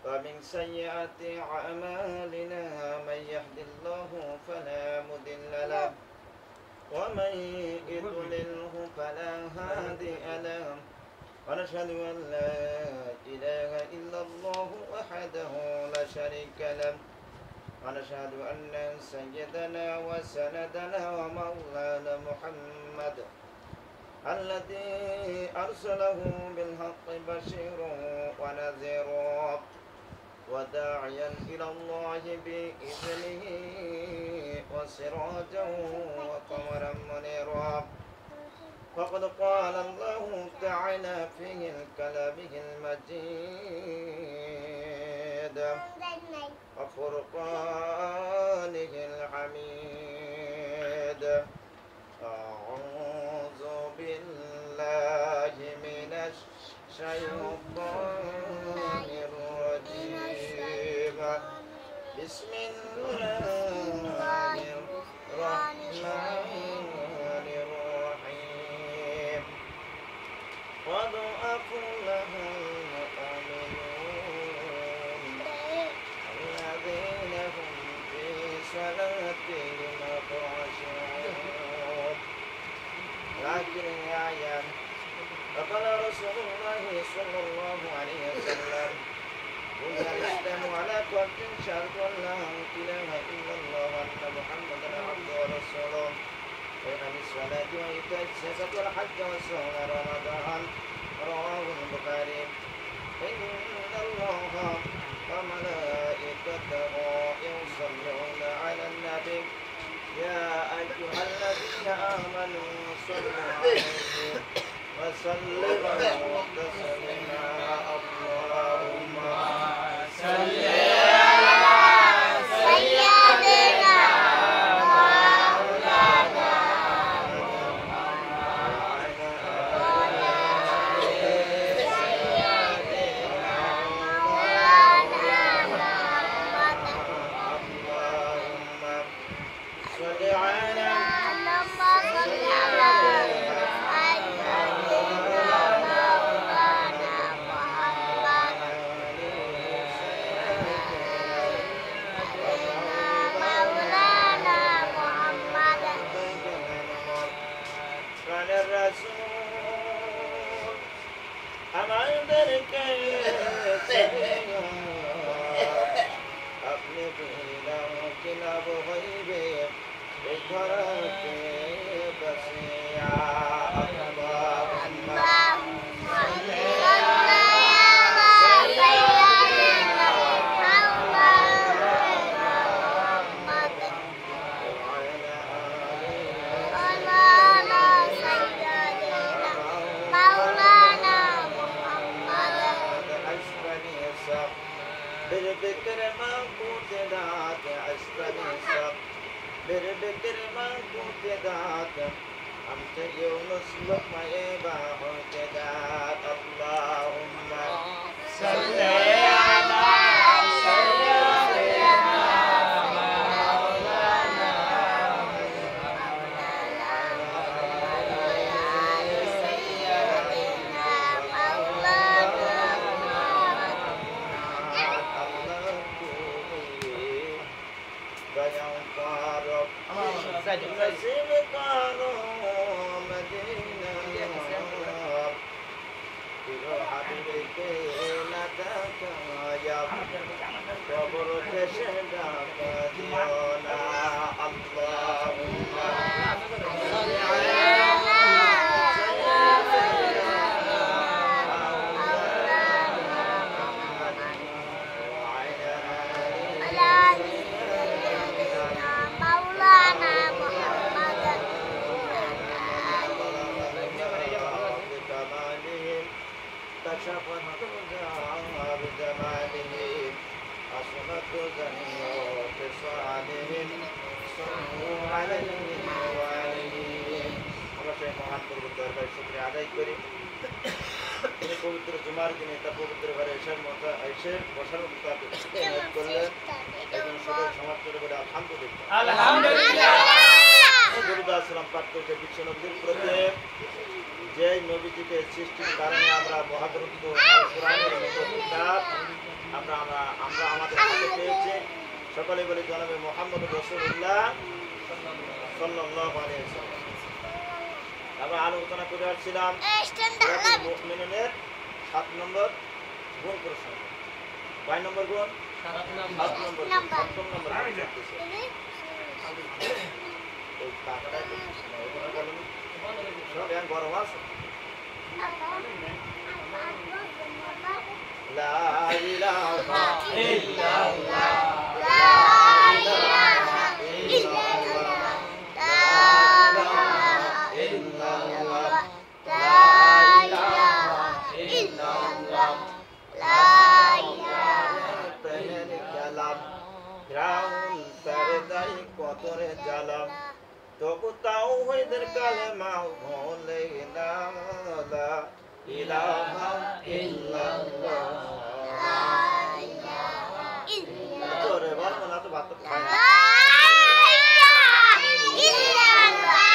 ومن سيئات أعمالنا من يهد الله فلا مضل له ومن يضلله فلا هادي له ونشهد أن لا إله إلا الله وحده لا شريك له ونشهد أن سيدنا وسندنا ومولانا محمد الذي أرسله بالحق بشيرا ونذيرا وداعيا إلى الله بإذنه وسراجا وقمرا منيرا فقد قال الله تعالى في كلامه المجيد وفرقانه الحميد أعوذ بالله من الشيطان الرجيم بسم الله الرحمن الرحيم قد أفلح المؤمنون الذين هم في صلاتهم خاشعون لكن الآية فقال رسول الله صلى الله عليه وسلم بني الإسلام على قد شهدت أن لا إله إلا الله وأن محمدا عبده ورسوله وإقام الصلاة وإيتاء الزكاة والحج وصوم رمضان رواه البخاري إن الله وملائكته يصلون على النبي يا أيها الذين آمنوا صلوا عليه وسلموا تسليما اللهم صل على سيدنا مولانا محمد وعلى آل سيدنا مولانا محمد اللهم صل على أنت يونس لما يباع جدات اللهم صل على سيدنا مولانا পবিত্র জুমার দিনে তার পবিত্র ঘরে এসে বসার মতো করলেন একজন সবাই সমাজ করে বলে আলহামদুলিল্লাহ পাঠ করতে বিশ্ব নবীর প্রতি যে নবীজিকে সৃষ্টির কারণে আমরা মহাগ্রন্থ কোরআনের মতো কিতাব আমরা আমাদের হাতে পেয়েছি। সকলে বলি জনাবে মুহাম্মদ রাসূলুল্লাহ সাল্লাল্লাহু আলাইহি ওয়াসাল্লাম। আমরা আলোচনা করে আসছিলাম মুমিনের 7 নম্বর গুণ প্রসঙ্গ। কয় নম্বর গুণ? 7 নম্বর। 7 নম্বর এই টাকাটা ওখানে বলেন সব এখন গরম আছে। লা ইলাহা ইল্লাল্লাহ লা ইলাহা ইল্লাল্লাহ লা ইলাহা ইল্লাল্লাহ লা ইলাহা ইল্লাল্লাহ লা ইলাহা গ্রাউন সারদাই কতরে জালাম তবু তাও হইদের কালেমা বলে লা ইলাহা ইল্লাল্লাহ লা ইলাহা ইল্লাল্লাহ তোরে বলবো না তো ভাত খায় না লা ইলাহা ইল্লাল্লাহ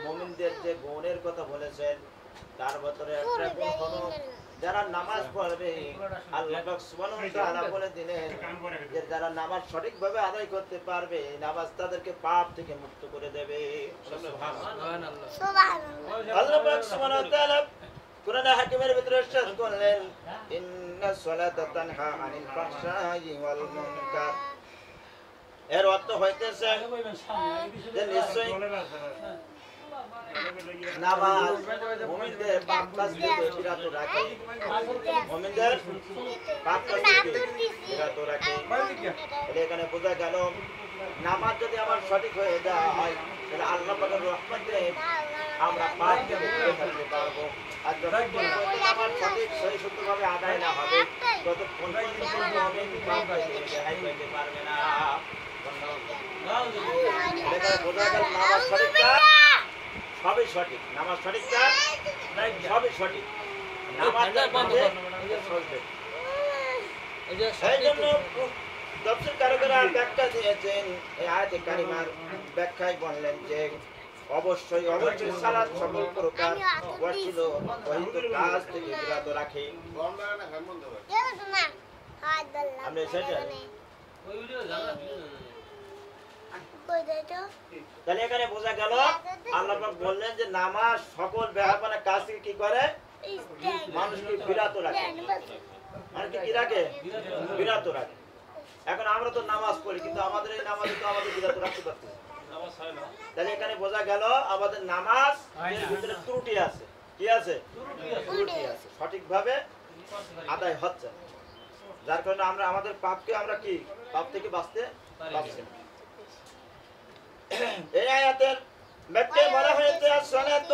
মুমিনদের যে গুণের কথা বলেছেন তার ভিতরে একটা গুণ হলো যারা নামাজ পড়বে আল্লাহ পাক সুবহানাহু ওয়া তাআলা বলে দিলেন যে যারা নামাজ সঠিকভাবে আদায় করতে পারবে এই নামাজ তাদেরকে পাপ থেকে মুক্ত করে দেবে। সুবহানাল্লাহ সুবহানাল্লাহ। আল্লাহ পাক সুবহানাহু ওয়া তাআলা কুরআন হাকিমের ভিতরে ইরশাদ করলেন ইন্নাস সালাতা তানহা আনিল ফাহশাই ওয়াল মুনকার। এর অর্থ হইতেছে যে নিশ্চয়ই নামাজ মুমিনদের পাপ কাজ থেকে বিরত রাখে, মুমিনদের পাপ কাজ থেকে বিরত রাখে। এখানে বোঝা গেল নামাজ যদি আমার সঠিক হয়ে যায় তাহলে আল্লাহ পাকের রহমতে আমরা পাপ থেকে দূরে থাকতে পারবো। আর যতক্ষণ পর্যন্ত আমার সঠিক সহিষ্ণুভাবে আদায় না হবে ততক্ষণ পর্যন্ত মুমিন পাপ থেকে রেহাই পেতে পারবে না। এখানে বোঝা গেল নামাজ সঠিকটা সবই সঠিক, নামাজ সঠিকটা সবই সঠিক, নামাজটা বন্ধে চলবে। এই জন্য তাফসীর কারকেরা ব্যাখ্যা দিয়েছেন এই আয়াতে কারিমার ব্যাখ্যায় বললেন যে অবশ্যই অবশ্যই সালাত সকল প্রকার ওয়াজিব ওহিত কাজ থেকে বিরত রাখে। আমরা সেটা তাহলে এখানে বোঝা গেল আল্লাহ পাক বললেন যে নামাজ সকল বেহাপানা কাজ থেকে কি করে মানুষকে বিরত রাখে, মানুষকে কি রাখে বিরত রাখে। এখন আমরা তো নামাজ পড়ি কিন্তু আমাদের এই নামাজে তো আমাদের বিরত রাখতে পারছি নামাজ হয় না। তাহলে এখানে বোঝা গেল আমাদের নামাজ এর ভিতরে ত্রুটি আছে, কি আছে ত্রুটি আছে, সঠিকভাবে আদায় হচ্ছে, যার কারণে আমরা আমাদের পাপকে আমরা কি পাপ থেকে বাঁচতে পারছি না। এই আয়াতের ব্যাখ্যায় বলা হয়েছে সালাত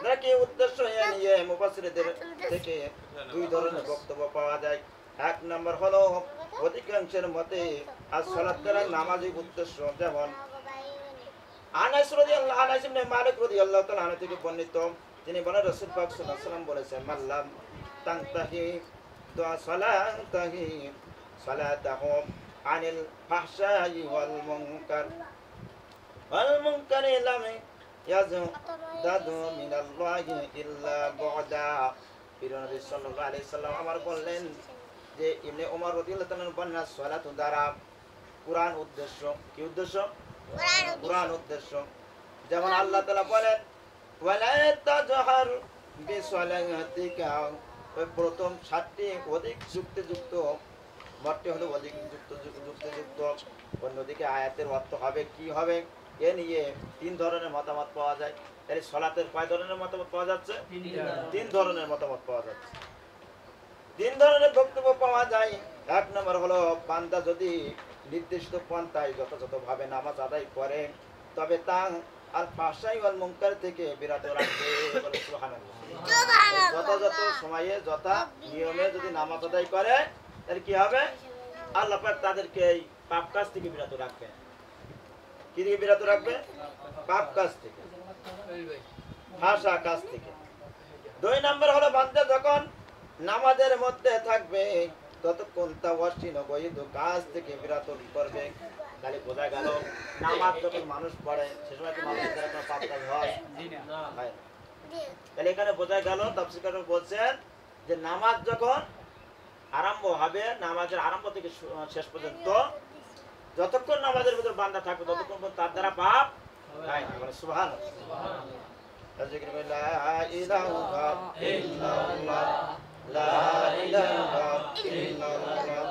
নাকি উদ্দেশ্য নিয়ে মুফাসসিরদের থেকে দুই ধরনের বক্তব্য পাওয়া যায়। এক নম্বর হলো অধিকাংশের মতে as-সালাত করা নামাজই উদ্দেশ্য, যেমন আনাস ইবনে মালিক রাদিয়াল্লাহু তাআলা আনহু থেকে বর্ণিত, তিনি বলেন রাসূল পাক সাল্লাল্লাহু আলাইহি ওয়াসাল্লাম বলেছেন মাল্লাম তানতাহি দুআ সালাতাহি সালাতাহু আনিল ফাহশাই ওয়াল মুনকার والمنكر لم يزداد من الله إلا بعدا। নবী সাল্লাল্লাহু আলাইহি সাল্লাম আমার বললেন যে ইবনে ওমর রাদিয়াল্লাহু তাআলা বলেন সালাত দ্বারা কুরআন উদ্দেশ্য, কি উদ্দেশ্য কুরআন উদ্দেশ্য। যেমন আল্লাহ তাআলা বলেন ওয়ালা তাজহার বিসলাতিকা, ওই প্রথম 7টি অধিক যুক্ত মতটি হলো অধিক যুক্ত। অন্যদিকে আয়াতের অর্থ হবে কি হবে এ নিয়ে 3 ধরনের মতামত পাওয়া যায়। তাহলে সালাতের কয় ধরনের মতামত পাওয়া যাচ্ছে? 3 ধরনের মতামত পাওয়া যাচ্ছে, 3 ধরনের বক্তব্য পাওয়া যায়। এক নম্বর হলো বান্দা যদি নির্দিষ্ট পন্থায় যথাযথভাবে নামাজ আদায় করে তবে তা আর ফাহশাই ওয়াল মুনকার থেকে বিরত রাখবে। বলে সুবহানাল্লাহ। যথাযথ সময়ে যথা নিয়মে যদি নামাজ আদায় করে তাহলে কি হবে? আল্লাহ পাক তাদেরকে এই পাপ কাজ থেকে বিরত রাখবে। কি থেকে বিরত রাখবে? পাপ কাজ থেকে, ফাহশা কাজ থেকে। দুই নম্বর হলো বান্দা যখন নামাজের মধ্যে থাকবে ততক্ষণ তা অশ্লীল অবৈধ কাজ থেকে বিরত করবে। তাহলে বোঝা গেল নামাজ যখন মানুষ পড়ে সে সময় কি মানুষের দ্বারা কোনো পাপ কাজ হয়? তাহলে এখানে বোঝা গেল তাফসীরকাররা বলছেন যে নামাজ যখন আরম্ভ হবে, নামাজের আরম্ভ থেকে শেষ পর্যন্ত যতক্ষণ নামাজের ভিতর বান্দা থাকবে ততক্ষণ তার দ্বারা পাপ হয় না। বলে সুবহানাল্লাহ। লা ইলাহা ইল্লাল্লাহ, লা ইলাহা ইল্লাল্লাহ,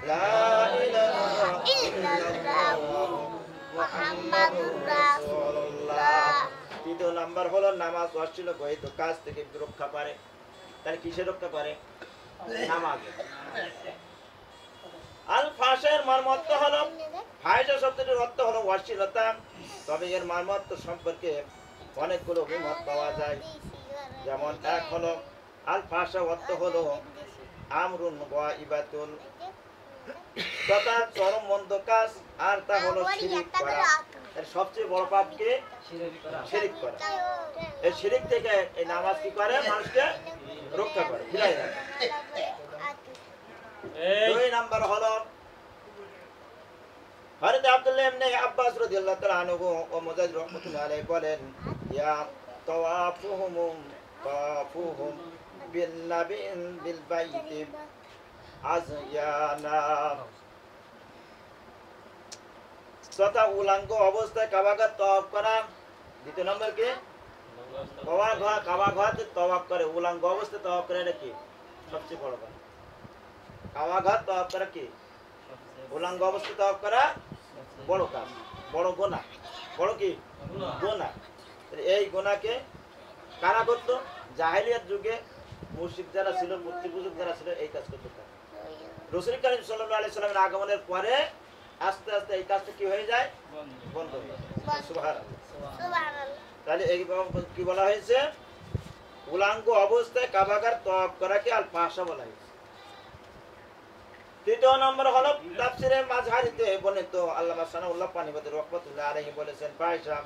লা ইলাহা ইল্লাল্লাহ, মুহাম্মাদুর রাসূলুল্লাহ। তৃতীয় নাম্বার হলো নামাজ অশ্লীল অবৈধ কাজ থেকে রক্ষা করে। তাহলে কিসে রক্ষা করে? নামাজ। আল ফাহশার মর্মার্থ হলো, ফাহশা শব্দটির অর্থ হলো অশ্লীলতা। তবে এর মর্মার্থ সম্পর্কে অনেকগুলো অভিমত পাওয়া যায়। যেমন এক হলো আল ফাহশা অর্থ হলো আমরুন ওয়া ইবাতুল, তথা চরম মন্দ কাজ, আর তা হলো শিরিক করা। এর সবচেয়ে বড় পাপ কি? শিরিক করা। এই শিরিক থেকে এই নামাজ কি করে? মানুষকে রক্ষা করে, ফিরাই রাখে। দুই নাম্বার হলো হযরত আব্দুল্লাহ ইবনে আব্বাস রাদিয়াল্লাহু তাআলা আনহু ও মুজাহিদ রাহমাতুল্লাহি আলাইহি বলেন, ইয়া তাওয়াফুহুম বিল নাবিন বিল বাইতি আযয়ানা, তথা উলঙ্গ অবস্থায় কাবাঘর তওয়াফ করা। দ্বিতীয় নম্বর কি? কাবাঘর তওয়াফ করে, উলঙ্গ অবস্থায় তওয়াফ করে। এটা কি? সবচেয়ে বড় কাজ। কাবাঘর তওয়াফ করা কি? উলঙ্গ অবস্থায় তওয়াফ করা বড় কাজ, বড় গুনাহ। বড় কি? গুনাহ। এই গুনাহকে কারা করত? জাহেলিয়াত যুগে মুশরিক যারা ছিল, মূর্তি পূজক যারা ছিল, এই কাজ করত। রাসূল করিম সাল্লাল্লাহু আলাইহি সাল্লামের আগমনের পরে আস্তে আস্তে এই কাজটা কি হয়ে যায়? বন্ধ হয়ে যায়। সুবহানাল্লাহ, সুবহানাল্লাহ। তাহলে এই কি বলা হয়েছে? উলঙ্গ অবস্থায় কাবাঘর তওয়াফ করাকে আল ফাহশা বলা হয়েছে। তৃতীয় নম্বর হলো তাফসীরে মাযহারিতে বর্ণিত আল্লামা সানাউল্লাহ পানিপতি রাহমাতুল্লাহি আলাইহি বলেছেন, ফাহশা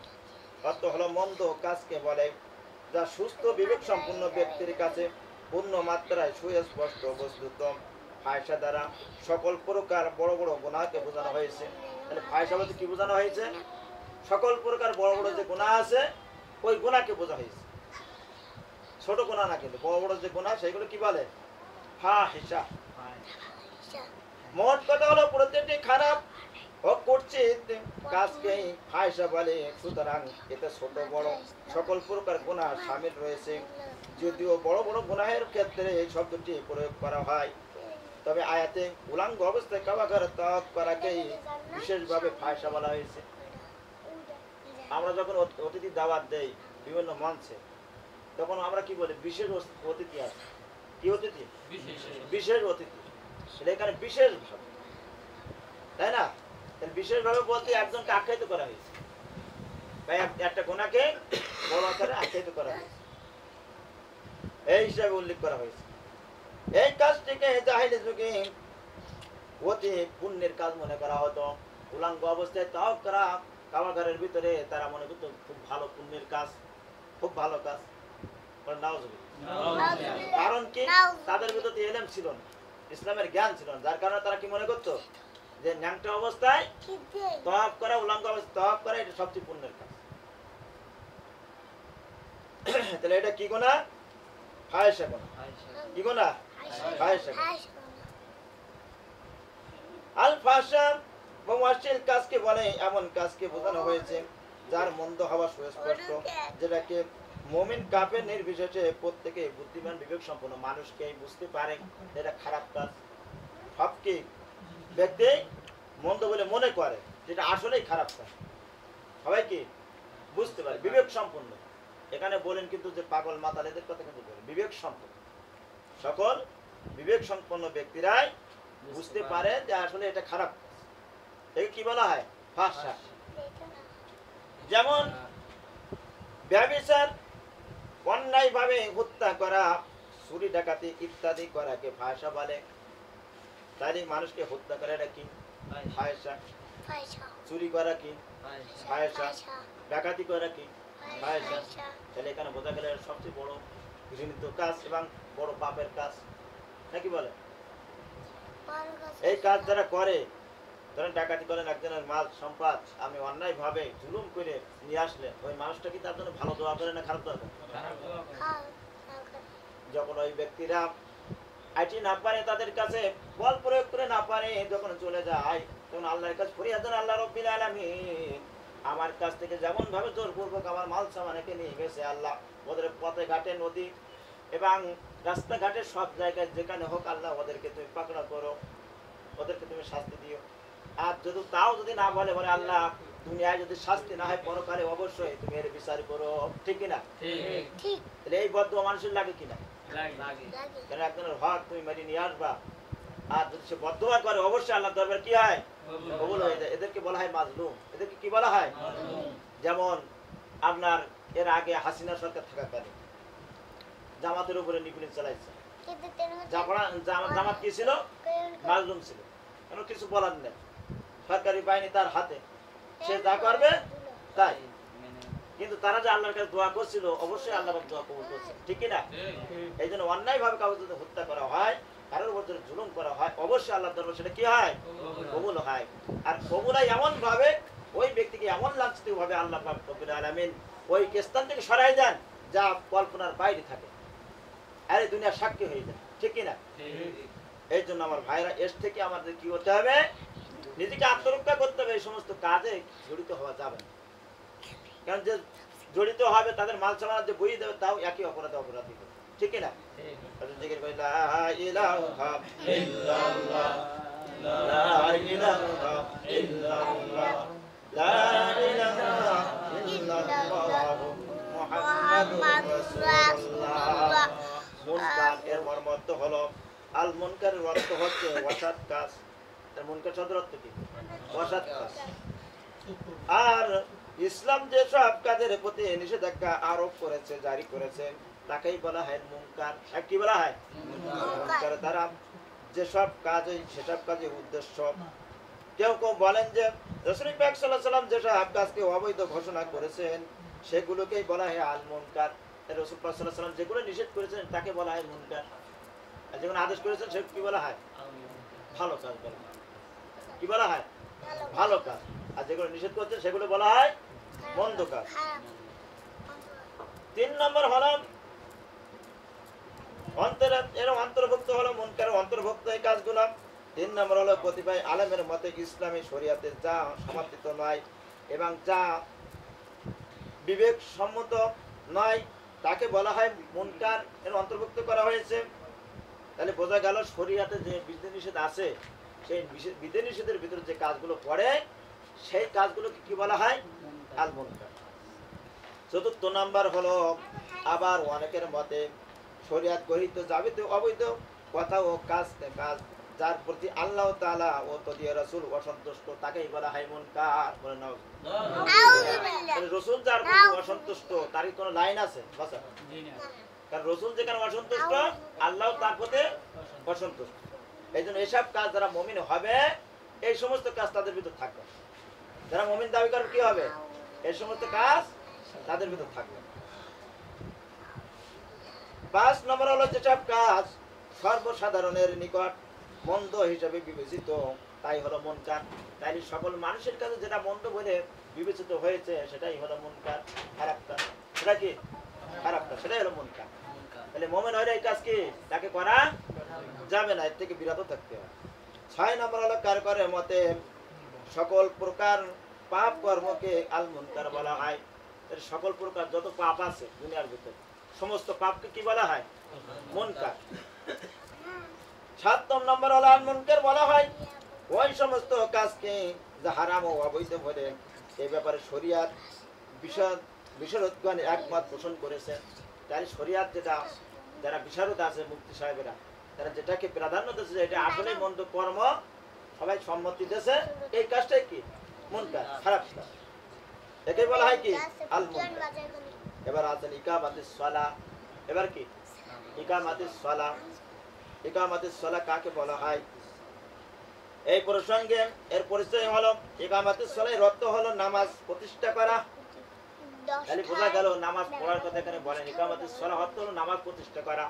অর্থ হলো মন্দ কাজকে বলে যা সুস্থ বিবেক সম্পন্ন ব্যক্তির কাছে পূর্ণ মাত্রায় সুস্পষ্ট বস্তুত। ফাহশা দ্বারা সকল প্রকার বড় বড় গুনাহকে বোঝানো হয়েছে। তাহলে ফাহশা বলতে কি বোঝানো হয়েছে? সকল প্রকার বড় বড় যে গুনাহ আছে ওই গুনাহকে বোঝা হয়েছে। ছোট গুনাহ না, কিন্তু বড় বড় যে গুনাহ সেগুলো কি বলে? ফাহিশা। মোট কথা হলো প্রত্যেকটি খারাপ ও কুৎসিত কাজকে ফাহিশা বলে। সুতরাং এতে ছোট বড় সকল প্রকার গুনাহ শামিল রয়েছে। যদিও বড় বড় গুনাহের ক্ষেত্রে এই শব্দটি প্রয়োগ করা হয়, তবে আয়াতে উলঙ্গ অবস্থায় কাবাঘর তওয়াফ করাকেই বিশেষভাবে ফাহিশা বলা হয়েছে। আমরা যখন অতিথি দাওয়াত দেই বিভিন্ন মঞ্চে, তখন আমরা কি বলি? বিশেষ অতিথি আছে। কি অতিথি? বিশেষ অতিথি। সেটা এখানে বিশেষ ভাবে, তাই না? বিশেষ ভাবে বলতে একজনকে আখ্যায়িত করা হয়েছে, একটা গুনাহকে বড় আকারে আখ্যায়িত করা হয়েছে, এই হিসাবে উল্লেখ করা হয়েছে। এই কাজটিকে জাহেলি যুগে অতি পুণ্যের কাজ মনে করা হতো। উলঙ্গ অবস্থায় তওয়াফ করা কাবাঘরের ভিতরে তারা মনে করত খুব ভালো পুণ্যের কাজ, খুব ভালো কাজ। কারণ কি? তাদের ভিতরে ইলম ছিল না, ইসলামের জ্ঞান ছিল না, যার কারণে তারা কি মনে করতো যে ন্যাংটা অবস্থায় তওয়াফ করা, উলঙ্গ অবস্থায় তওয়াফ করা এটা সবচেয়ে পুণ্যের কাজ। তাহলে এটা কি গুনাহ? ফাহিশা গুনাহ। কি গুনাহ? ফাহিশা। আল ফাহশা বা অশ্লীল কাজকে বলে এমন কাজকে বোঝানো হয়েছে যার মন্দ হওয়া সুস্পষ্ট, যেটাকে মুমিন কাফের নির্বিশেষে প্রত্যেকে বুদ্ধিমান বিবেক সম্পন্ন মানুষকে বুঝতে পারে এটা খারাপ কাজ। সবকে ব্যক্তি মন্দ বলে মনে করে, যেটা আসলেই খারাপ কাজ। সবাই কি বুঝতে পারে? বিবেক সম্পন্ন। এখানে বলেন কিন্তু যে পাগল মাতাল এদের কথা কিন্তু বলেন, বিবেক সম্পন্ন। সকল বিবেক সম্পন্ন ব্যক্তিরাই বুঝতে পারে যে আসলে এটা খারাপ, একে কি বলা হয়? ফাহশা। যেমন ব্যভিচার, অন্যায়ভাবে হত্যা করা, চুরি ডাকাতি ইত্যাদি করাকে ফাহশা বলে। তাই মানুষকে হত্যা করা এটা কি? ফাহশা। চুরি করা কি? ফাহশা। ডাকাতি করা কি? ফাহশা। তাহলে এখানে বোঝা গেল সবচেয়ে বড় ঘৃণিত কাজ এবং বড় পাপের কাজ, নাকি বলে? এই কাজ যারা করে, ধরেন ডাকাতি করেন, একজনের মাল সম্পদ আমি অন্যায় ভাবে জুলুম করে নিয়ে আসলে ওই মানুষটা কি তার জন্য ভালো দোয়া করে না খারাপ দোয়া করে? যখন ওই ব্যক্তিরা আইটি না পারে, তাদের কাছে বল প্রয়োগ করে না পারে, যখন চলে যায় তখন আল্লাহর কাছে ফরিয়াদ জানায়, আল্লাহ রাব্বিল আলামিন আমার কাছ থেকে যেমন ভাবে জোরপূর্বক আমার মাল সামানকে নিয়ে গেছে, আল্লাহ ওদের পথে ঘাটে নদী এবং রাস্তাঘাটে সব জায়গায় যেখানে হোক আল্লাহ ওদেরকে তুমি পাকড়া করো, ওদেরকে তুমি শাস্তি দিও। আর যদি তাও যদি না বলে, বলে আল্লাহ দুনিয়ায় যদি শাস্তি না হয় পরকালে অবশ্যই তুমি এর বিচার করো, ঠিক কিনা? তাহলে এই বদ্ধ মানুষের লাগে কিনা? কেন একজনের হক তুমি মেরে নিয়ে আসবা, আর যদি সে বদ্ধ করে অবশ্যই আল্লাহ দরবার কি হয়? কবুল হয়ে যায়। এদেরকে বলা হয় মাজলুম। এদেরকে কি বলা হয়? যেমন আপনার এর আগে হাসিনা সরকার থাকাকালীন জামাতের উপরে নিপীড়ন চালাইছে। জামাত কি ছিল? মাজলুম ছিল, কেন কিছু বলার নেই, সরকারি বাহিনী তার হাতে, সে যা করবে তাই। কিন্তু তারা যে আল্লাহর কাছে দোয়া করছিল, অবশ্যই আল্লাহ দোয়া কবুল করছে, ঠিক কিনা? এই জন্য অন্যায় ভাবে কাউকে যদি হত্যা করা হয়, কারোর উপর যদি জুলুম করা হয়, অবশ্যই আল্লাহ দরবার সেটা কি হয়? কবুল হয়। আর কবুল হয় এমন ভাবে, ওই ব্যক্তিকে এমন লাঞ্ছিত ভাবে আল্লাহ পাক রব্বুল আলামিন ওই স্থান থেকে সরাই দেন যা কল্পনার বাইরে থাকে, আর এই দুনিয়ার সাক্ষী হয়ে যায়, ঠিক কিনা? এই জন্য আমার ভাইরা, এর থেকে আমাদের কি হতে হবে? নিজেকে আত্মরক্ষা করতে হবে, এই সমস্ত কাজে জড়িত হওয়া যাবে না। কারণ যে জড়িত হবে তাদের মাল সামান যে বই দেবে, তাও একই অপরাধে অপরাধী হবে, ঠিক কিনা? জিকির করি লা ইলাহা ইল্লাল্লাহ, লা ইলাহা ইল্লাল্লাহ, লা ইলাহা ইল্লাল্লাহ, মুহাম্মাদুর রাসূলুল্লাহ। মুনকার এর মর্ম হলো, আল মুনকারের অর্থ হচ্ছে অসৎ কাজ। এর মুনকার শব্দের অর্থ কি? অসৎ কাজ। আর ইসলাম যে সব কাজের প্রতি নিষেধাজ্ঞা আরোপ করেছে, জারি করেছে, তাকেই বলা হয় মুনকার। আর কি বলা হয়? মুনকার দ্বারা যেসব কাজ, সেসব কাজের উদ্দেশ্য। কেউ কেউ বলেন যে রাসূল পাক সাল্লাল্লাহু আলাইহি ওয়াসাল্লাম যেসব কাজকে অবৈধ ঘোষণা করেছেন সেগুলোকেই বলা হয় আল মুনকার। রাসূল পাক সাল্লাল্লাহু আলাইহি ওয়াসাল্লাম যেগুলো নিষেধ করেছেন তাকে বলা হয় মুনকার, আর যেগুলো আদেশ করেছেন সে কি বলা হয়? ভালো কাজ বলা হয়। কি বলা হয়? ভালো কাজ। আর যেগুলো নিষেধ করছেন সেগুলো বলা হয় মন্দ কাজ। 3 নম্বর হলো এর অন্তর্ভুক্ত হলো মুনকার অন্তর্ভুক্ত এই কাজগুলো। 3 নম্বর হলো কতিপয় আলেমের মতে ইসলামী শরীয়তে যা সমর্থিত নয় এবং যা বিবেক সম্মত নয় তাকে বলা হয় মুনকার, এর অন্তর্ভুক্ত করা হয়েছে। তাহলে বোঝা গেল শরীয়তে যে বিধিনিষেধ আছে, সেই বিধিনিষেধের ভিতরে যে কাজগুলো পড়ে সেই কাজগুলোকে কি বলা হয়? আল মুনকার। 4 নম্বর হলো আবার অনেকের মতে শরীয়ত গৃহীত যাবিত অবৈধ কথা ও কাজ যার প্রতি আল্লাহ তাআলা ও তদিয়া রাসূল অসন্তুষ্ট তাকেই বলা হয় মুনকার। বলেন আউযুবিল্লাহ। রাসূল যার প্রতি অসন্তুষ্ট তার কি কোনো লাইন আছে? বাসা জি না। কারণ রাসূল যেখানে অসন্তুষ্ট, আল্লাহ তার প্রতি অসন্তুষ্ট। এইজন্য এসব কাজ যারা মুমিন হবে, এই সমস্ত কাজ তাদের ভিতর থাকবে। যারা মুমিন দাবি করবে কি হবে? এই সমস্ত কাজ তাদের ভিতর থাকবে। 5 নম্বর হলো যেসব কাজ সর্বসাধারণের নিকট মন্দ হিসেবে বিবেচিত তাই হলো মুনকার। তাই সকল মানুষের কাছে যেটা মন্দ বলে বিবেচিত হয়েছে সেটাই হলো মুনকার, খারাপ কাজ। সেটা কি? খারাপ কাজ, সেটাই হলো মুনকার। তাহলে মুমিন হলে এই কাজ কি তাকে করা যাবে না, এর থেকে বিরত থাকতে হবে। 6 নম্বর হলো কারকরের মতে সকল প্রকার পাপ কর্মকে আল মুনকার বলা হয়। এর সকল প্রকার যত পাপ আছে দুনিয়ার ভিতরে সমস্ত পাপকে কি বলা হয়? মুনকার। 7 নম্বর হলো আল মুনকার বলা হয় ওই সমস্ত কাজকে যা হারাম ও অবৈধ বলে এই ব্যাপারে শরীয়ত বিশারদগণ একমত পোষণ করেছে। তাই শরীয়ত যেটা যারা বিশারদ আছে মুফতি সাহেবেরা তারা যেটাকে প্রাধান্য দিয়েছে এটা আসলে মন্দ কর্ম, সবাই সম্মতি দিয়েছে, এই কাজটাই কি মুনকার, খারাপ কাজ, একে বলা হয় কি আল মুনকার। এবার আছেন ইকামাতিস সালাহ। এবার কি ইকামাতিস সালাহ, ইকামাতিস সালাহ কাকে বলা হয়? এই প্রসঙ্গে এর পরিচয় হলো ইকামাতিস সালাহের অর্থ হলো নামাজ প্রতিষ্ঠা করা। তাহলে বোঝা গেল নামাজ পড়ার কথা এখানে বলেন। ইকামাতিস সালাহ অর্থ হলো নামাজ প্রতিষ্ঠা করা।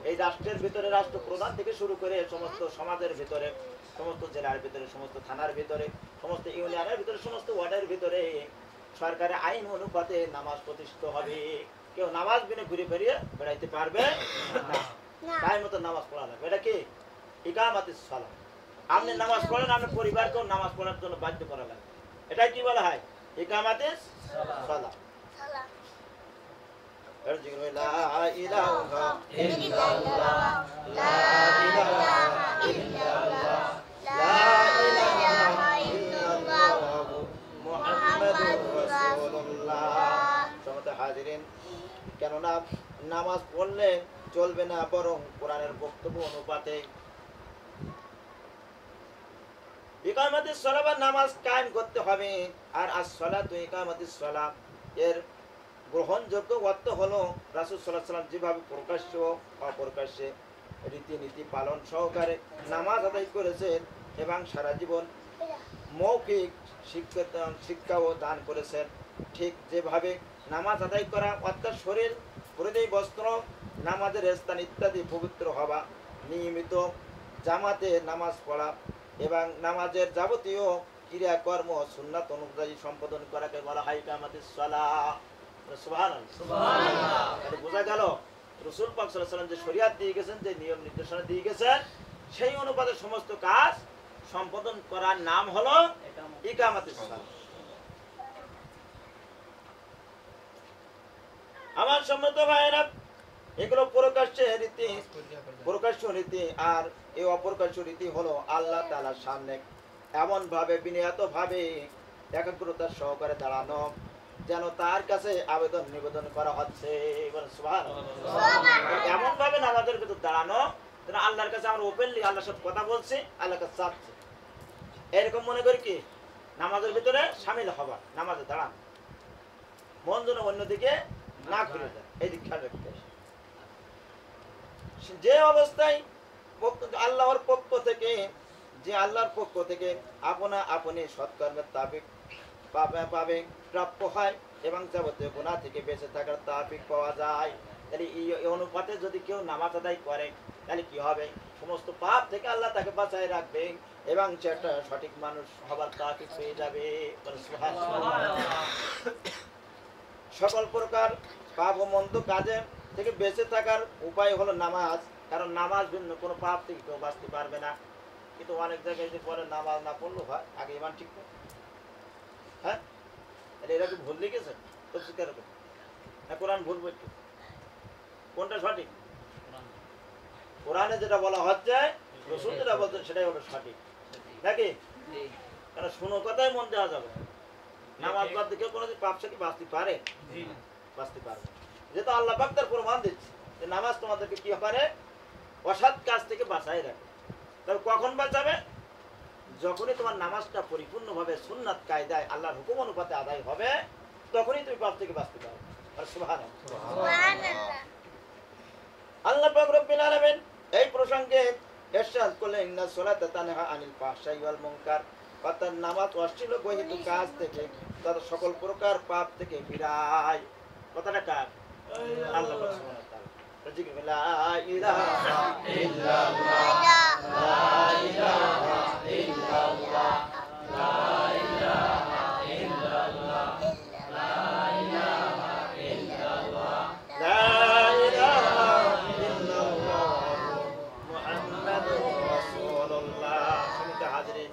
এই রাষ্ট্রের ভিতরে, রাষ্ট্র প্রধান থেকে শুরু করে সমস্ত সমাজের ভিতরে, সমস্ত জেলার ভিতরে, সমস্ত থানার ভিতরে, সমস্ত ইউনিয়নের ভিতরে, সমস্ত ওয়ার্ডের ভিতরে সরকারের আইন অনুপাতে নামাজ প্রতিষ্ঠিত হবে। কেউ নামাজ বিনে ঘুরে ফিরিয়ে বেড়াইতে পারবে না, টাইম মতো নামাজ পড়া লাগবে। এটা কি ইকামাতিস সালাহ। আপনি নামাজ পড়েন, আপনার পরিবারকেও নামাজ পড়ার জন্য বাধ্য করা লাগবে। এটাই কি বলা হয় ইকামাতিস সালাহ। লা ইলাহা ইল্লাল্লাহ, লা ইলাহা ইল্লাল্লাহ, লা ইলাহা ইল্লাল্লাহ, মুহাম্মাদুর রাসূলুল্লাহ। সমস্ত হাজিরিন, কেননা নামাজ পড়লে চলবে না, বরং কোরআনের বক্তব্য অনুপাতে ইকামাতিস সালাহ বা নামাজ কায়েম করতে হবে। আর আস-সালাতু ইকামাতিস সালাহ এর গ্রহণযোগ্য অর্থ হলো রাসূল সাল্লাল্লাহু আলাইহি ওয়াসাল্লাম যেভাবে প্রকাশ্য অপ্রকাশ্যে রীতিনীতি পালন সহকারে নামাজ আদায় করেছেন এবং সারা জীবন মৌখিক শিক্ষাও দান করেছেন, ঠিক যেভাবে নামাজ আদায় করা অর্থাৎ শরীর, পরিধেয় বস্ত্র, নামাজের স্থান ইত্যাদি পবিত্র হওয়া, নিয়মিত জামাতে নামাজ পড়া এবং নামাজের যাবতীয় ক্রিয়াকর্ম সুন্নাত অনুযায়ী সম্পাদন করাকে বলা হয় ইকামাতিস সালাহ। সুবহানাল্লাহ। এটা বোঝা গেল রাসূল পাক সাল্লাল্লাহু আলাইহি ওয়াসাল্লাম যে শরীয়ত দিয়ে গেছেন, যে নিয়ম নির্দেশনা দিয়ে গেছেন, সেই অনুপাতে সমস্ত কাজ সম্পাদন করার নাম হলো ইকামাতিস সালাহ। আমার সম্মত ভাইয়েরা, এগুলো প্রকাশ্য রীতি। আর এই অপ্রকাশ্য রীতি হলো আল্লাহ তাআলার সামনে এমন ভাবে বিনিয়ত ভাবে একাগ্রতার সহকারে দাঁড়ানো, যেন তার কাছে আবেদন নিবেদন করা হচ্ছে। এমন ভাবে নামাজের ভিতর দাঁড়ানো যেন আল্লাহর কাছে আমরা ওপেনলি আল্লাহর সাথে কথা বলছি, আল্লাহর কাছে চাচ্ছি, এরকম মনে করি কি নামাজের ভিতরে সামিল হবা, নামাজে দাঁড়ানো, মন যেন অন্যদিকে না ঘুরে যায়, এই দিক খেয়াল রাখতে। যে অবস্থায় আল্লাহর পক্ষ থেকে, যে আল্লাহর পক্ষ থেকে আপনা আপনি সৎকর্মের তাফিক পাবে প্রাপ্য হয় এবং যাবতীয় গুনাহ থেকে বেঁচে থাকার তাফিক পাওয়া যায়। তাহলে এই অনুপাতে যদি কেউ নামাজ আদায় করে তাহলে কি হবে? সমস্ত পাপ থেকে আল্লাহ তাকে বাঁচায় রাখবে এবং সে একটা সঠিক মানুষ হবার তাফিক পেয়ে যাবে। সকল প্রকার পাপ ও মন্দ কাজে থেকে বেঁচে থাকার উপায় হলো নামাজ, কারণ নামাজ ভিন্ন কোনো পাপ থেকে কেউ বাঁচতে পারবে না। কিন্তু অনেক জায়গায় যে পরে নামাজ না পড়লেও হয়, আগে ইমান ঠিক না, হ্যাঁ, এরা কি ভুল লিখেছে তো স্বীকার করবে না, কোরআন ভুল বলছে, কোনটা সঠিক? কোরআনে যেটা বলা হচ্ছে, রাসূল যেটা বলছেন সেটাই হলো সঠিক, নাকি? কারণ শুনো কথাই মন দেওয়া যাবে, নামাজ বাদ দিয়ে কেউ কোনোদিন পাপ থেকে বাঁচতে পারে? বাঁচতে পারবে। যেহেতু আল্লাহ পাক তার প্রমাণ দিচ্ছে যে নামাজ তোমাদেরকে কি করে, অসৎ কাজ থেকে বাঁচাই রাখে। তবে কখন বাঁচাবে? যখনই তোমার নামাজটা পরিপূর্ণভাবে সুন্নাত কায়দায় আল্লাহর হুকুম অনুপাতে আদায় হবে, তখনই তুমি পাপ থেকে বাঁচতে পারবে। সুবহানাল্লাহ। আল্লাহ পাক রব্বুল আলামিন এই প্রসঙ্গে ইরশাদ করলেন, ইন্নাস সালাতা তানহা আনিল ফাহশাই ওয়াল মুনকার, অর্থাৎ নামাজ অশ্লীল বহিত কাজ থেকে তথা সকল প্রকার পাপ থেকে ফিরায়। কথাটা কার? আল্লাহ পাক সুবহানাহু ওয়া তাআলা। লা ইলাহা ইল্লাল্লাহ, লা ইলাহা ইল্লাল্লাহ, লা ইলাহা ইল্লাল্লাহ, লা ইলাহা ইল্লাল্লাহ, লা ইলাহা ইল্লাল্লাহ, মুহাম্মাদুর রাসূলুল্লাহ। শুনতে হাজিরিন,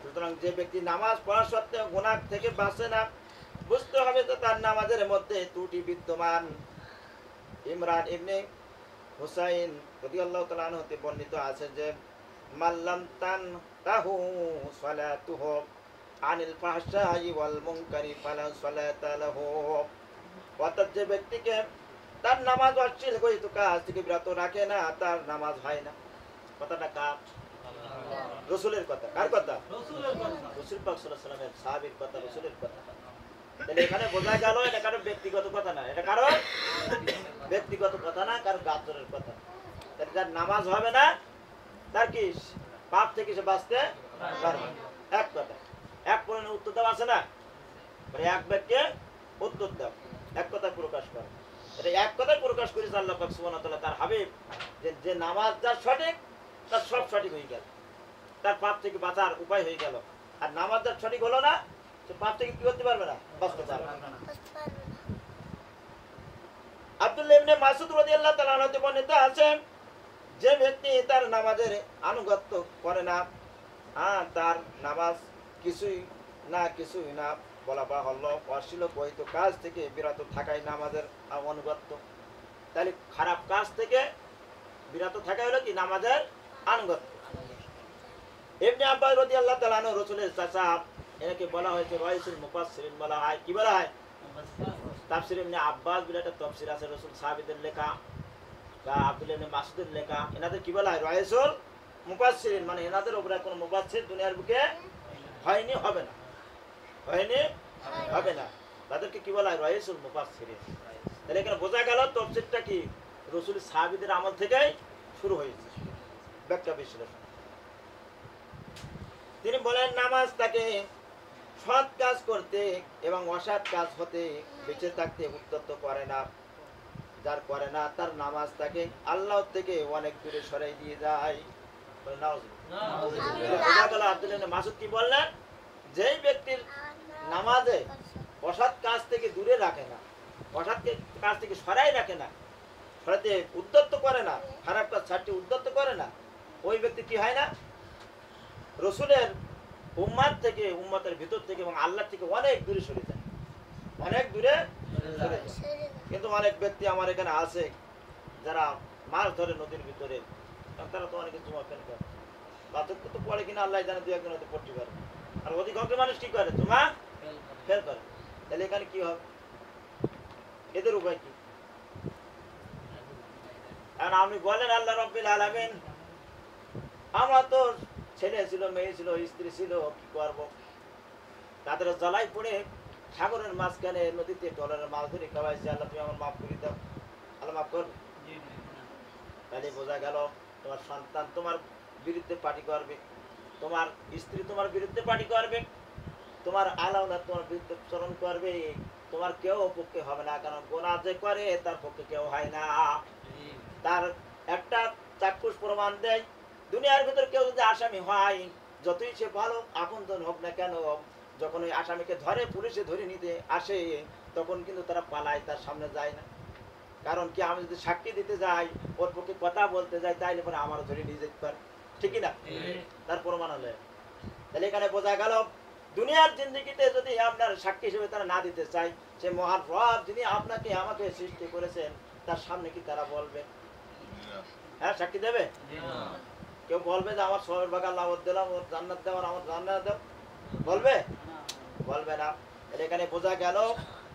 সুতরাং যে ব্যক্তি নামাজ পড়া সত্ত্বেও গুনাহ থেকে বাঁচে না, বুঝতে হবে যে তার নামাজের মধ্যে ত্রুটি বিদ্যমান। ইমরান ইবনে হুসাইন রাদিয়াল্লাহু তাআলা আনহু হতে বর্ণিত আছে যে মাল্লাম তানহু সালাতুহু আনিল ফাহশাই ওয়াল মুনকারি ফালা সালাতা লাহু, অর্থাৎ যে ব্যক্তিকে তার নামাজ অশ্লীল বহিত কাজ থেকে বিরত রাখে না, তার নামাজ হয় না। কথাটা কার? রসুলের কথা। কার কথা? রসুল পাক সাল্লাল্লাহু আলাইহি ওয়াসাল্লামের সাহাবীর কথা, রসুলের কথা। তাহলে এখানে বোঝা গেল এটা কারো ব্যক্তিগত কথা না, এটা কারো ব্যক্তিগত কথা না, কারো গাজরের কথা। তাহলে যার নামাজ হবে না তার কি পাপ থেকে সে বাঁচতে পারবে? এক কথা। এক প্রশ্নের উত্তর দেওয়া আছে না, মানে এক বাক্যে উত্তর দাও, এক কথায় প্রকাশ করো। এটা এক কথায় প্রকাশ করেছে আল্লাহ পাক সুবহানাহু ওয়া তাআলা তার হাবিব, যে নামাজ যার সঠিক তার সব সঠিক হয়ে গেল, তার পাপ থেকে বাঁচার উপায় হয়ে গেল। আর নামাজ যার সঠিক হলো না সে পাপ থেকে কি করতে পারবে না? বাঁচতে পারবে না। আব্দুল্লাহ ইবনে মাসউদ রাদিয়াল্লাহু তাআলা আনহু বর্ণিত আছে, যে ব্যক্তি তার নামাজের আনুগত্য করে না, তার নামাজ কিছুই না বলা বাহুল্য, অশ্লীল বৈধ কাজ থেকে বিরত থাকাই নামাজের আনুগত্য। তাহলে খারাপ কাজ থেকে বিরত থাকা হলো কি? নামাজের আনুগত্য। ইবনে আব্বাস রাদিয়াল্লাহু তাআলা আনহু রাসূলের চাচা, একে বলা হয়েছে রাইসুল মুফাসসিরিন বলা হয়। কি বলা হয়? তাফসীর ইবনে আব্বাস বলে একটা তাফসীর আছে রাসূল সাহাবীদের লেখা, বা আব্দুল্লাহ ইবনে মাসউদের লেখা। এনাদের কি বলা হয়? রাইসুল মুফাসসিরিন, মানে এনাদের উপরে কোনো মুফাসসির দুনিয়ার বুকে হয়নি, হবে না, হয়নি, হবে না। তাদেরকে কি বলা হয়? রাইসুল মুফাসসিরিন। তাহলে এখানে বোঝা গেল তাফসীরটা কি রাসূল সাহাবীদের আমল থেকেই শুরু হয়েছে। ব্যাখ্যা বিশ্লেষণ। তিনি বলেন নামাজ তাকে সৎ কাজ করতে এবং অসৎ কাজ হতে বেঁচে থাকতে উদ্যত করে না। যার করে না তার নামাজ তাকে আল্লাহ থেকে অনেক দূরে সরাই দিয়ে যায়। আব্দুল্লাহ ইবনে মাসউদ কি বললেন? যেই ব্যক্তির নামাজে অসৎ কাজ থেকে দূরে রাখে না, অসৎ কাজ থেকে সরাই রাখে না, সরাতে উদ্যত করে না, খারাপ কাজ ছাড়তে উদ্যত করে না, ওই ব্যক্তি কি হয় না? রসুলের উম্মাত থেকে, উম্মতের ভিতর থেকে এবং আল্লাহ থেকে অনেক দূরে সরে যায়, অনেক দূরে সরে যায়। কিন্তু অনেক ব্যক্তি আমার এখানে আছে যারা মাছ ধরে নদীর ভিতরে, তারা তো অনেকে জুমা ফেল করে, বাতক্য তো পড়ে কিনা আল্লাহ জানে, দু একজন হয়তো পড়তে পারে। আর অধিকাংশ মানুষ কি করে? জুমা ফেল করে। তাহলে এখানে কি হবে? এদের উপায় কি? আর আপনি বলেন আল্লাহ রাব্বিল আলামিন, আমার তো ছেলে ছিল, মেয়ে ছিল, স্ত্রী ছিল, কি করবো? তাদের জ্বালাই পড়ে সাগরের মাঝখানে নদীতে ডলারের মাছ ধরে খাওয়াইছে, আল্লাহ তুমি আমার মাফ করে দাও, আল্লাহ মাফ করবে? তাহলে বোঝা গেল তোমার সন্তান তোমার বিরুদ্ধে পার্টি করবে, তোমার স্ত্রী তোমার বিরুদ্ধে পার্টি করবে, তোমার আলাউলা তোমার বিরুদ্ধে চরণ করবে, তোমার কেউ পক্ষে হবে না। কারণ গোনা যে করে তার পক্ষে কেউ হয় না। তার একটা চাক্ষুষ প্রমাণ দেয়, দুনিয়ার ভিতর কেউ যদি আসামি হয়, যতই সে ভালো আপনজন হোক না কেন, যখন ওই আসামিকে ধরে, পুলিশে ধরে নিতে আসে, তখন কিন্তু তারা পালায়, তার সামনে যায় না। কারণ কি? আমি যদি সাক্ষী দিতে যাই, ওর পক্ষে কথা বলতে যাই, তাইলে পরে আমারও ধরে নিয়ে যেতে পারে, ঠিক না? তার প্রমাণ হলে। তাহলে এখানে বোঝা গেল দুনিয়ার জিন্দেগিতে যদি আপনার সাক্ষী হিসেবে তারা না দিতে চায়, সে মহান রব যিনি আপনাকে আমাকে সৃষ্টি করেছেন তার সামনে কি তারা বলবে? হ্যাঁ, সাক্ষী দেবে? কেউ বলবে যে আমার সোহেল বাগান লাভত দিলাম, ওর জান্নাত দেওয়ার, আমার জান্নাত দেব, বলবে? বলবে না। এখানে বোঝা গেল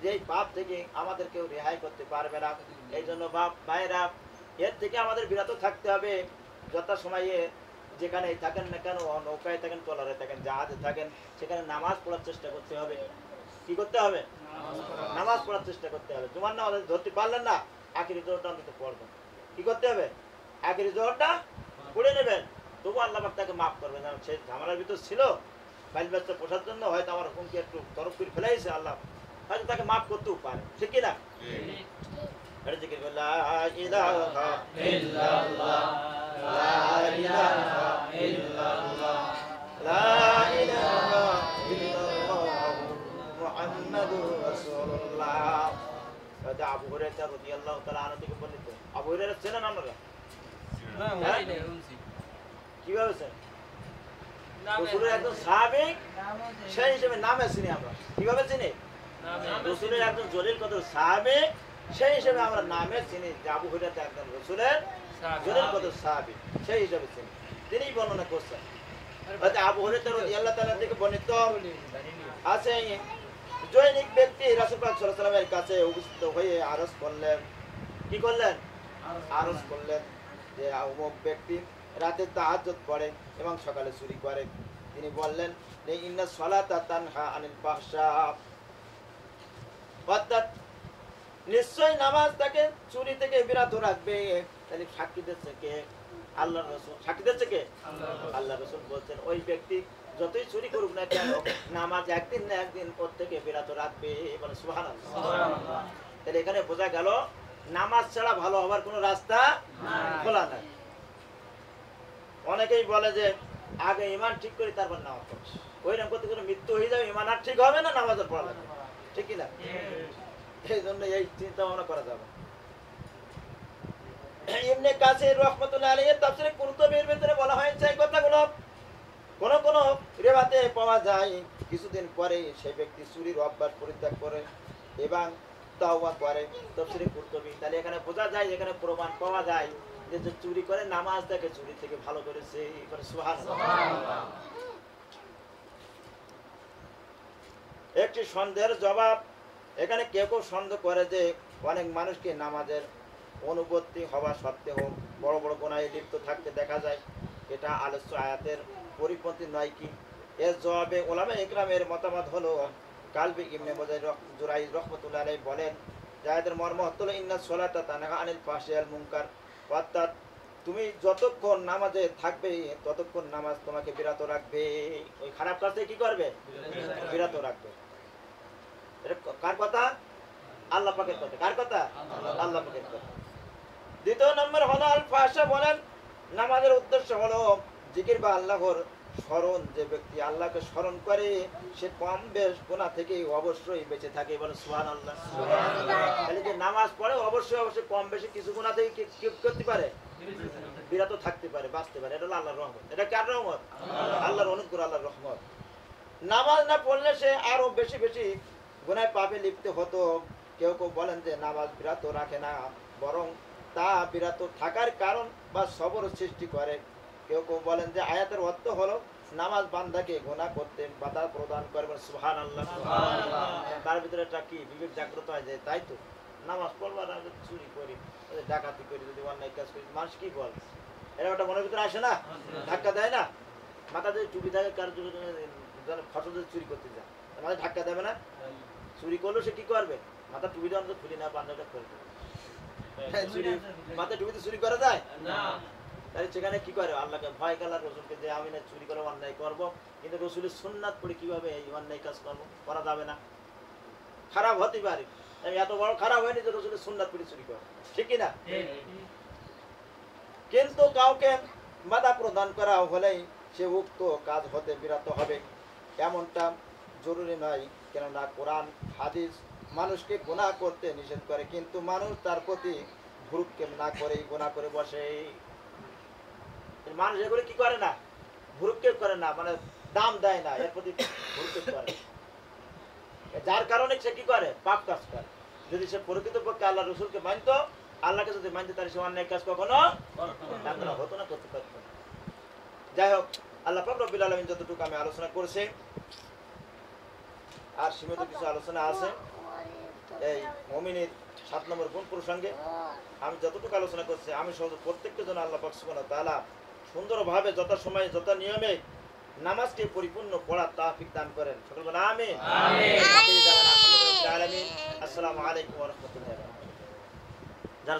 যে এই পাপ থেকে আমাদের কেউ রেহাই করতে পারবে না। এই জন্য বাপ ভাইরা, এর থেকে আমাদের বিরত থাকতে হবে। যথা সময়ে যেখানে থাকেন না কেন, নৌকায় থাকেন, ট্রলারে থাকেন, জাহাজে থাকেন, সেখানে নামাজ পড়ার চেষ্টা করতে হবে। কি করতে হবে? নামাজ পড়ার চেষ্টা করতে হবে। তোমার নামাজ ধরতে পারলেন না, আখিরি জোহরটা অন্তত পড়বেন। কি করতে হবে? আখিরি জোহরটা পড়ে নেবেন, তবু আল্লাহ পাক তাকে মাফ করবেন। কারণ সে ঝামেলার ভিতর ছিল, ফাইল বাচ্চা পোষার জন্য হয়তো আমার হুমকি একটু তরফ করে ফেলাইছে, আল্লাহ হয়তো তাকে মাফ করতেও পারে, ঠিক কিনা? এটা জিকির করলে লা ইলাহা ইল্লাল্লাহ, লা ইলাহা ইল্লাল্লাহ, লা ইলাহা ইল্লাল্লাহ, মুহাম্মাদুর রাসূলুল্লাহ। এটা আবু হুরায়রা রাদিয়াল্লাহু তাআলা আনহু থেকে বর্ণিত। আবু হুরায়রা চেনেন আপনারা? কিভাবে চেনেন? রাসূলের একজন সাহাবী, সেই হিসেবে নামে চিনি আমরা। কিভাবে চিনি? রাসূলের একজন জলিল কদর সাহাবী, সেই হিসেবে আমরা নামে চিনি যে আবু হুরায়রা একজন রাসূলের জলিল কদর সাহাবী, সেই হিসেবে চিনি। তিনিই বর্ণনা করছেন। আবু হুরায়রা রাদিয়াল্লাহু তাআলা থেকে বর্ণিত আছে, জৈনিক ব্যক্তি রাসূল পাক সাল্লাল্লাহু আলাইহি ওয়াসাল্লামের কাছে উপস্থিত হয়ে আরজ করলেন। কি করলেন? আরজ করলেন যে অমুক ব্যক্তি রাতে তাহাজ্জুদ পড়ে এবং সকালে চুরি করে, তিনি বললেন যে ইন্না সালাতা তানহা আনিল ফাহশা, অর্থাৎ নিশ্চয়ই নামাজ তাকে চুরি থেকে বিরত রাখবে। তাহলে সাক্ষী দিচ্ছে কে? আল্লাহর রাসূল। সাক্ষী দিচ্ছে কে? আল্লাহর রাসূল বলছেন ওই ব্যক্তি যতই চুরি করুক না কেন নামাজ একদিন না একদিন ওর থেকে বিরত রাখবে। বলে সুবহানাল্লাহ। তাহলে এখানে বোঝা গেল নামাজ ছাড়া ভালো হবার কোনো রাস্তা খোলা নাই। অনেকেই বলে যে আগে ঈমান ঠিক করি তারপর নামাজ পড়ছি, ওইরকম করতে করে মৃত্যু হয়ে যাবে, ঈমান আর ঠিক হবে না, নামাজের পড়া লাগবে, ঠিক কি না? এই জন্য এই চিন্তা ভাবনা করা যাবে। ইবনে কাসির রাহমাতুল্লাহ আলাইহি তাফসীরে কুরতুবীর ভিতরে বলা হয়েছে এই কথাগুলো কোন কোন রিওয়ায়াতে পাওয়া যায় কিছুদিন পরে সেই ব্যক্তি চুরির অভ্যাস পরিত্যাগ করে এবং তাওবা করে। তাফসীরে কুরতুবী। তাহলে এখানে বোঝা যায়, এখানে প্রমাণ পাওয়া যায় যে যে চুরি করে নামাজ দেখে চুরি থেকে ভালো করেছে। সুবহানাল্লাহ। একটি সন্দেহের জবাব। এখানে কেউ কেউ সন্দেহ করে যে অনেক মানুষকে নামাজের অনুভূতি হওয়া সত্ত্বেও বড় বড় গুনাহে লিপ্ত থাকতে দেখা যায়, এটা আলোচ্য আয়াতের পরিপন্থী নয় কি? এর জবাবে উলামা ইকরামের মতামত হলো কালবি ইবনে জুরাইজ রাহমাতুল্লাহ আলাইহি বলেন যে আয়াতের মর্ম হলো ইন্নাস সালাতা তানহা আনিল ফাহশাই ওয়াল মুনকার, অর্থাৎ তুমি যতক্ষণ নামাজে থাকবে ততক্ষণ নামাজ তোমাকে বিরত রাখবে, ওই খারাপ কাজ থেকে কি করবে? বিরত রাখবে। এটা কার কথা? আল্লাহ পাকের কথা। কার কথা? আল্লাহ পাকের কথা। দ্বিতীয় নম্বর হলো আল ফাহশা বলেন নামাজের উদ্দেশ্য হলো জিকির বা আল্লাহর স্মরণ। যে ব্যক্তি আল্লাহকে স্মরণ করে সে কম বেশ গুনাহ থেকে অবশ্যই বেঁচে থাকে। বলে সুবহানাল্লাহ। তাহলে যে নামাজ পড়ে অবশ্যই অবশ্যই কম বেশি কিছু গুনাহ থেকে কি করতে পারে? বিরত থাকতে পারে, বাঁচতে পারে। এটা হলো আল্লাহর রহমত। এটা কার রহমত? আল্লাহর অনুগ্রহ, আল্লাহর রহমত। নামাজ না পড়লে সে আরো বেশি বেশি গুনাহে পাপে লিপ্ত হতো। কেউ কেউ বলেন যে নামাজ বিরত রাখে না, বরং তা বিরত থাকার কারণ বা সবর সৃষ্টি করে। কেউ কেউ বলেন যে আয়াতের অর্থ হলো নামাজ বান্দাকে গুনাহ করতে বাধা প্রদান করে। সুবহানাল্লাহ। তার ভিতরে একটা কি বিবেক জাগ্রত হয় যায়, তাই তো নামাজ পড়বার আগে চুরি করি, ডাকাতি করি, যদি অন্যায় কাজ করি, মানুষ কি বল? এরা ওটা মনের ভিতরে আসে না? ধাক্কা দেয় না? মাথা যদি টুপি থাকে কার ফসল যদি চুরি করতে যায় মাথায় ধাক্কা দেবে না? চুরি করলেও সে কি করবে? মাথা টুপি দেওয়া খুলি না, পাঞ্জাবটা করে দেবে। চুরি মাথায় টুপিতে চুরি করা যায় না? তাই সেখানে কি করে? আল্লাহকে ভয় গেল, রসুলকে যে আমি না চুরি করে অন্যায় করব, কিন্তু রসুলের সুন্নাত পড়ে কিভাবে এই অন্যায় কাজ করবো? করা যাবে না, খারাপ হতে পারে। আমি এত বড় খারাপ হয়নি যে রসুলের সুন্নাত পড়ে চুরি করে, ঠিক কিনা? কিন্তু কাউকে বাধা প্রদান করা হলেই সে উক্ত কাজ হতে বিরত হবে এমনটা জরুরি নয়, কেননা কোরআন হাদিস মানুষকে গুনাহ করতে নিষেধ করে, কিন্তু মানুষ তার প্রতি ভ্রুক্ষেপ না করেই গুনাহ করে বসে। মানুষ এগুলো কি করে না? ভ্রুক্ষেপ করে না, মানে দাম দেয় না, এর প্রতি ভ্রুক্ষেপ করে, যার কারণে সে কি করে? পাপ কাজ করে। যদি সে প্রকৃতপক্ষে আল্লাহ রসুলকে মানত, আল্লাহকে যদি মানতে, তাহলে সে অন্যায় কাজ কখনো হতো না, করতে পারত না। যাই হোক, আল্লাহ পাক রব্বুল আলামিন যতটুকু আমি আলোচনা করেছি, আর সীমিত কিছু আলোচনা আছে এই মুমিনের 7 নম্বর গুণ প্রসঙ্গে। আমি যতটুকু আলোচনা করছি, আমি সহ প্রত্যেকটা জন আল্লাহ পাক সুবহানাহু ওয়া তাআলা সুন্দরভাবে যত সময় যত নিয়মে নামাজকে পরিপূর্ণ পড়ার তৌফিক দান করেন। সকল বলেন আমিন। আমিন। আসসালামু আলাইকুম ওয়া রাহমাতুল্লাহি।